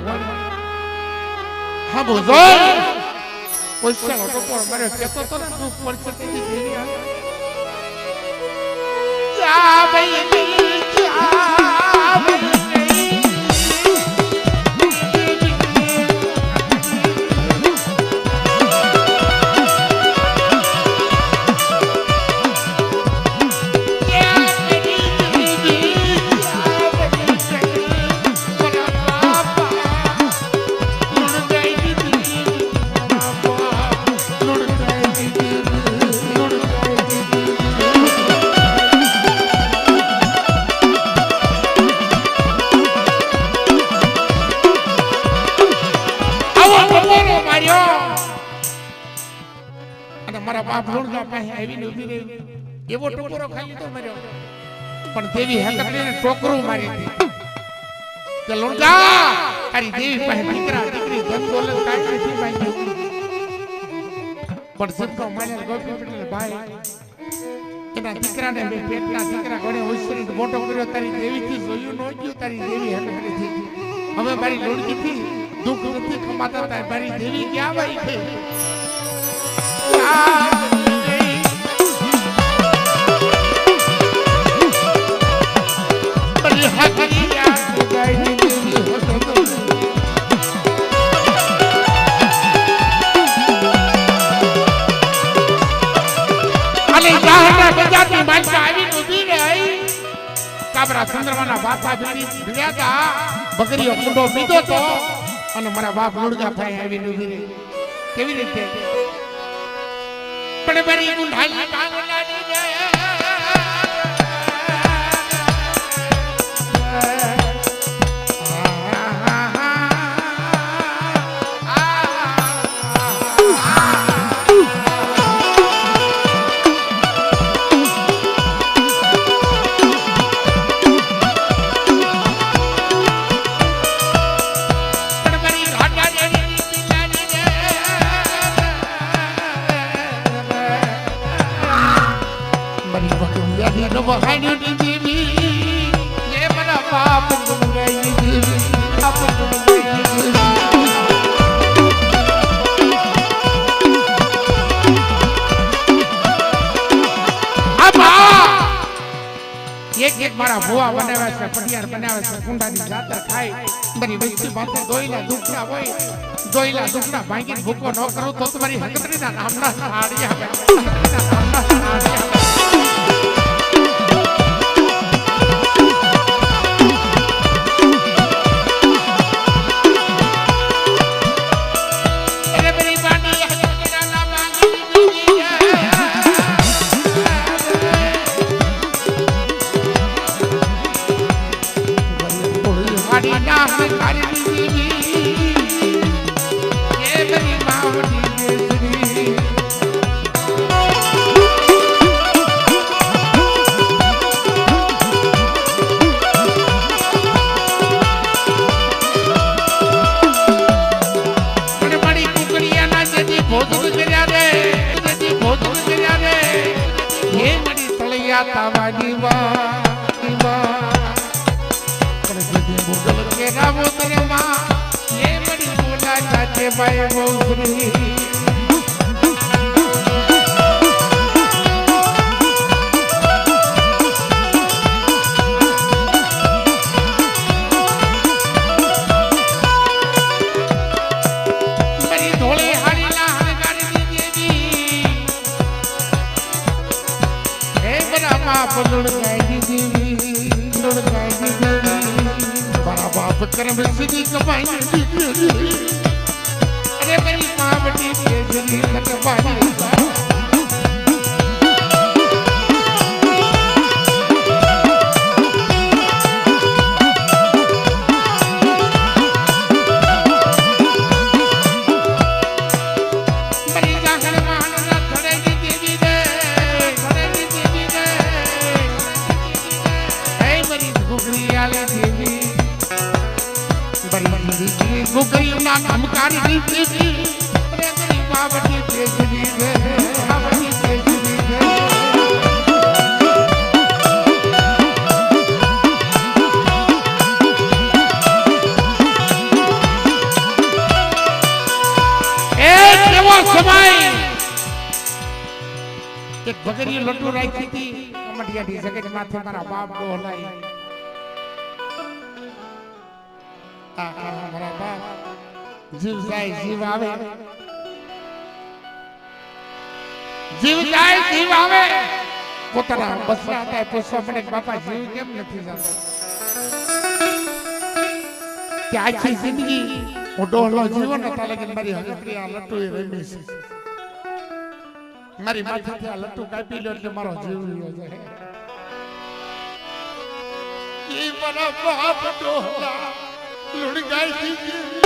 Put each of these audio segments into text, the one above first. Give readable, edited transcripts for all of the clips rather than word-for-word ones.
ભગવાન હા બોજો પૈસા તો પર મારે કેતો તો ને દુઃખ પડશે તે દેવી જા ભાઈ જા મારા બાપ લોણગા પાસે આવીને ઊભી રહી એવો ટોકરો ખાઈ લીધો મર્યો પણ દેવી હકતને ટોકરું મારી દીધી કે લોણગા તારી દેવી પાસે દીકરા દીકરી ધન દોલત કાઈ નથી માંગ્યું પણ સદકો માન્યા ગોપી પટેલ ભાઈ એના દીકરાને બે પેટના દીકરા ઘણે હોશિયારી મોટો કર્યો તારી દેવીથી જોયું ન ગયું તારી દેવી હકતથી હવે મારી લોણગીથી દુઃખ નથી ખમાતા તારી મારી દેવી ક્યાં આવી છે ચંદ્રમાના બાપા ભીડ્યા હતા બકરીઓ કુંડો પીધો તો અને મારા બાપ લુડગા ભાઈ આવીને ઉભી રહી કેવી રીતે પણ બરી ગુંઢાઈ કાંગલાની એક મારા ભુવા બનાવ્યા છે પટિયાર બનાવ્યા છે કુંડાની જાતર ખાય મારી વસ્તી માથે દોઈલા દુખડા હોય દોઈલા દુખડા ભાંગીને ભૂકો ન કરું તો તમારી હકતરીના નામના સાડિયા હકતરીના નામના સાડિયા સમય એક ભગરી લટુ રાખી હતી કમટિયાની જગત માથે મારા બાપ ડોલાઈ મારા બાપ જીવ જાય જીવ આવે જીવ જાય જીવ આવે પોતાના બસરા હતા પૂછવા પડે કે બાપા જીવ કેમ નથી જતો કે આખી જિંદગી હું ડોહલો જીવન હતા લગીન મારી હકરી આ લટુ એ રમી છે મારી માથેથી આ લટુ કાપી લો એટલે મારો જીવ રહ્યો જાય એ મારા બાપ ડોહલા લુણગાઈ દીધી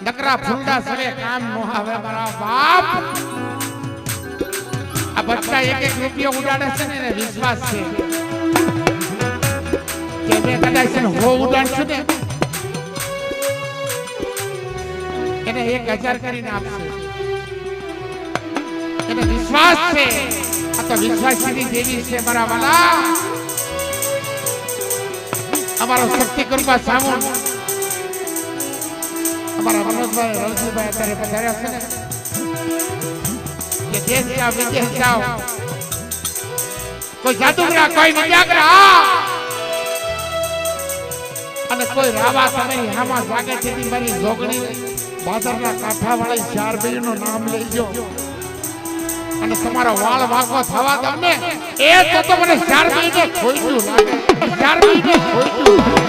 નકરા ફૂંડા સરે કામ નો આવે મારા બાપ આ બચ્ચા એક એક રૂપિયો ઉડાડે છે ને એને વિશ્વાસ છે કે મેં કદાચ છે ને હો ઉડાડશું ને એને 1000 કરીને આપશે એને વિશ્વાસ છે આ તો વિશ્વાસની દેવી છે મારા વાલા અમારો શક્તિ કૃપા સામું हमारा मनोजभाई रवजीभाई અત્યારે પધાર્યા છે ને કે દેશ જાવ વિદેશ જાવ કોઈ જાદુગરા કોઈ વિદ્યાગરા અને કોઈ રાવા તમે હામાં જાગે છે તી મારી જોગણી બાદરના કાંઠા વાળી 4 બેયનું નામ લેજો અને તમારો વાળ વાકો થવા દો ને એ તો મને 4 બેયને ખોઈતું લાગે 4 બેયને ખોઈતું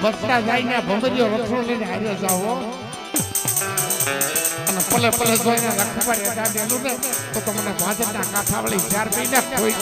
બસડા જઈને ભમરીઓ રથડો લઈને હાર્યો જાઓ અને પલે પલે જોઈને રખપારી અડાડેલું ને તો મને ભાજપના કાંઠાવાળી ચાર પીને કોઈ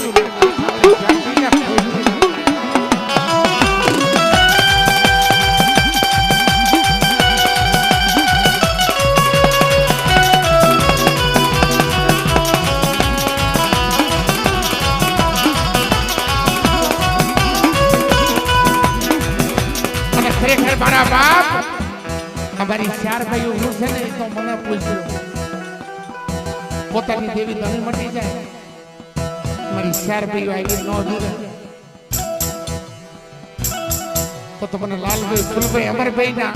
ખરેખર મારા બાપ અમારી ચાર ભાઈઓ હું છે ને તો મને પૂછ્યું પોતાની દેવી ધણી મટી જાય મારી ચાર ભાઈઓ આવી નો દૂર તો મને લાલભાઈ ફૂલભાઈ અમરભાઈ ના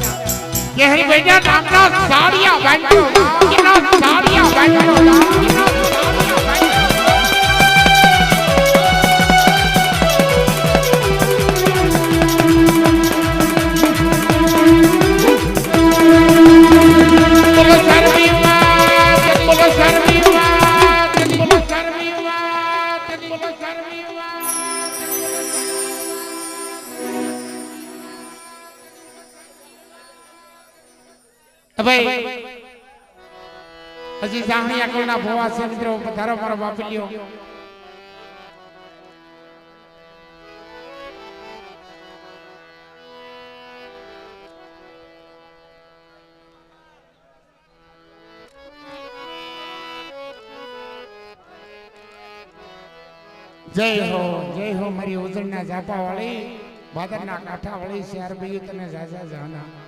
કેહરીભાઈ ના નામના સાડિયા બાંધ્યો એના સાડિયા બાંધ્યો હજી જાહણિયા કોના ભોવા છે મિત્રો પધારો મારો બાપલિયો જય હો મારી ઉજળના જાપા વાળી ભાદરના કાંઠા વાળી શહેર ભાઈ તને જાજા જાના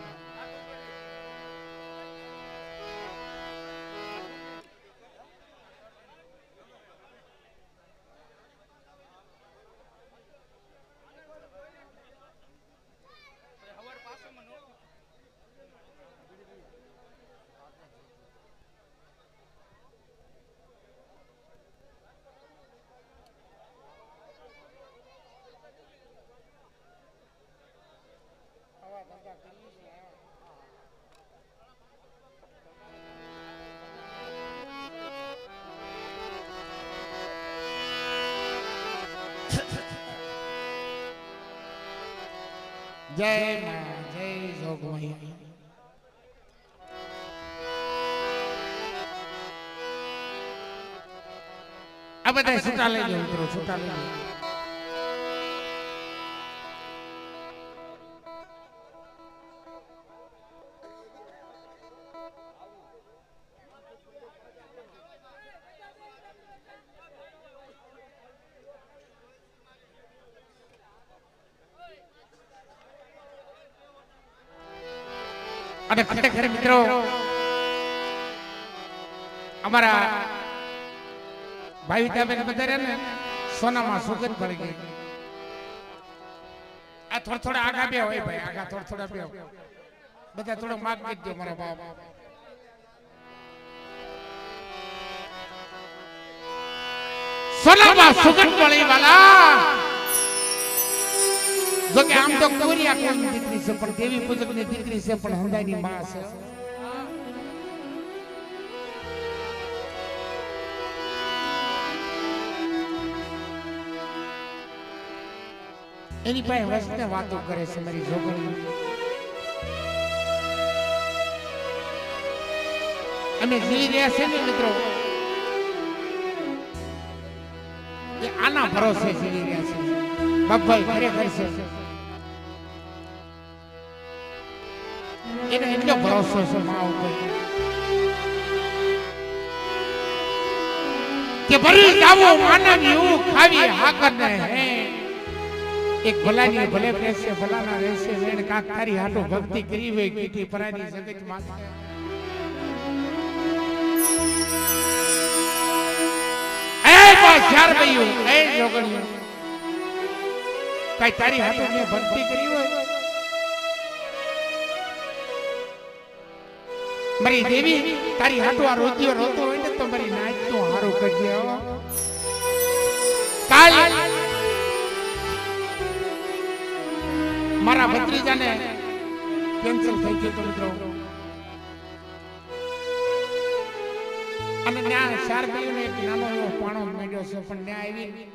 જય માં જય જોગમાઈ આ બધા છૂટા લઈ લો મિત્રો છૂટા લઈ લો અને ખરેખર મિત્રો અમારા ભાઈ વિદ્યાબેન બધા ને સોનામાં સુગંધ પડી ગઈ આ થોડા આગા બે હોય ભાઈ આગા થોડા બે બધા થોડો માગ કરી દો મારા બાપ સોનામાં સુગંધ પડી વાલા જો કે આમ તો કોરિયા કોની દીકરી છે પણ દેવી પૂજક ની દીકરી છે પણ હંદાઈની માં છે એની પાસે વસ્તે વાતો કરે છે મારી જોગણી અમે જીવી રહ્યા છે ને મિત્રો એ આના ભરોસે જીવી રહ્યા છે બાપભાઈ ખરેખર છે એને એટલો ભરોસો છે મા ઉપર કે ભરી જાવો માનવ એવું ખાવી હાકર ને હે એક ભલાની ભલે પેસે ભલાના રહેશે વેણ કાક તારી હાટો ભક્તિ કરી હોય કીટી પરાની જગત માં એ ચાર ભાઈઓ એ જોગણીઓ કઈ તારી હાટો મે ભક્તિ કરી હોય મારી દેવી તારી હાટો આ રોજીઓ રોતો હોય ને તો મારી નાચ તો હારો કરજે કાલ મારા ભત્રીજાને કેન્સલ થઈ ગયું તો મિત્રો અને ત્યાં ચાર ભાઈઓને એક નાનો એવો પાણો માંડ્યો છે પણ ત્યાં આવી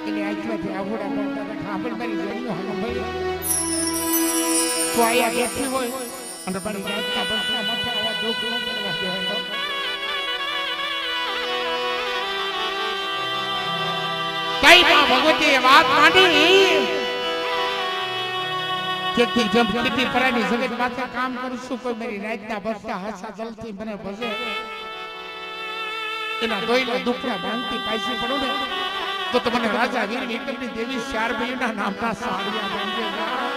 એની આંખમાંથી આભોડા પડતા ખાંભળ મારી જોડીઓ હનો ભાઈ તો આયા બેઠી હોય અને મારી રાતના બસના માથે આવા દુઃખ ન કરવા દેવાય. કઈ માં ભગવતીએ વાત માંડી કે જેમ કીટી પરાની જગત માથે કામ કરશું કોઈ મારી રાતના બસના હાસા જલથી મને ભજે એના દોઈલા દુખડા ભાંગતી પાછી પડું ને તો મને રાજા વીર વિક્રમની દેવી 4 મહિના નામના સાડિયા બાંધે.